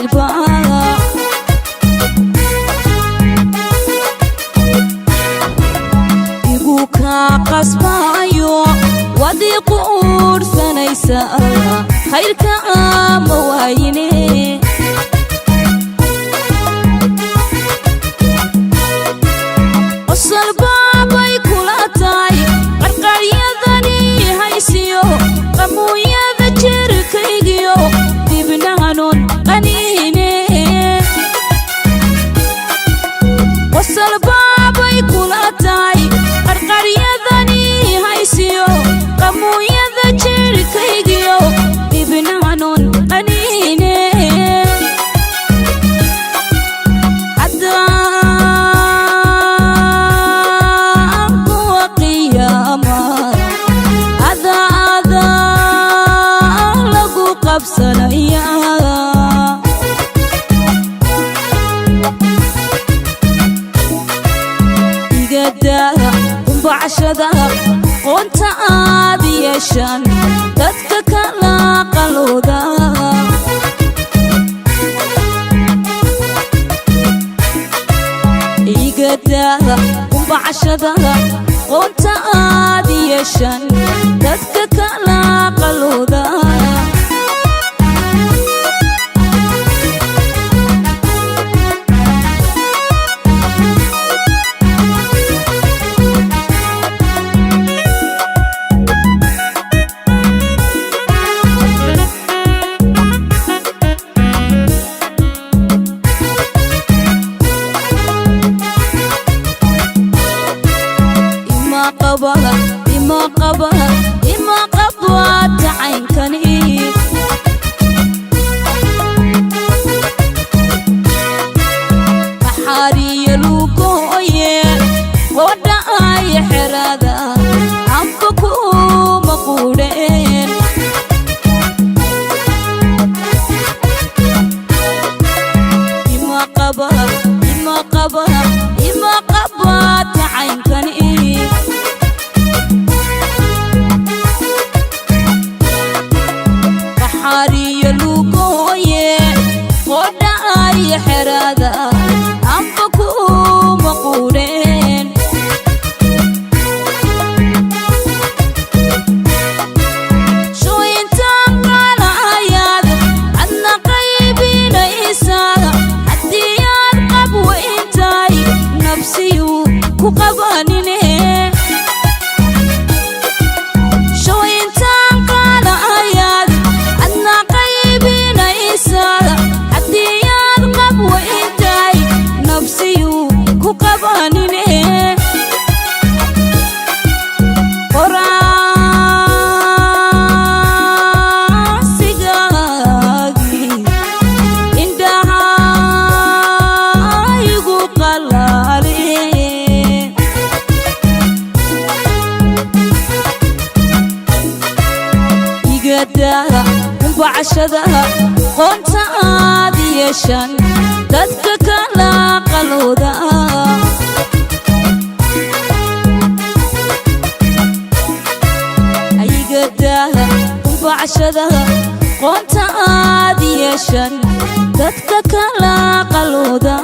jacaylba igu kaa qasbayo wadi quursanaysa khayrka ama waayine salbaabay kula tahay qarqaryadani haysiyo qamuuyada jirkaygiyo dibnahanon qaniine salbaabay kula tahay qarqaryadani haysiyo qamuuyada jirkaygiyo dibnahanon qaniine igada kumbacashada qoonta aad yeeshaan dadka kala qalooda igada kumbacashada qoonta aad yeeshaan dadka kala qalooda إما قبوات عينكني بحاري يلوكوية ودعاي حرادا عمكو مقولين إما قبوات عينكني حاري لوكويه ودعاي حرادا أنفكو مقولين شو ينتم على عياد عنا قيبين إيسادا حدي يرقب وإنتاي نفسي وكقبانيني بعشدا قنت عاديشان dadka kala qalooda aygada بعشدا قنت عاديشان dadka kala qalooda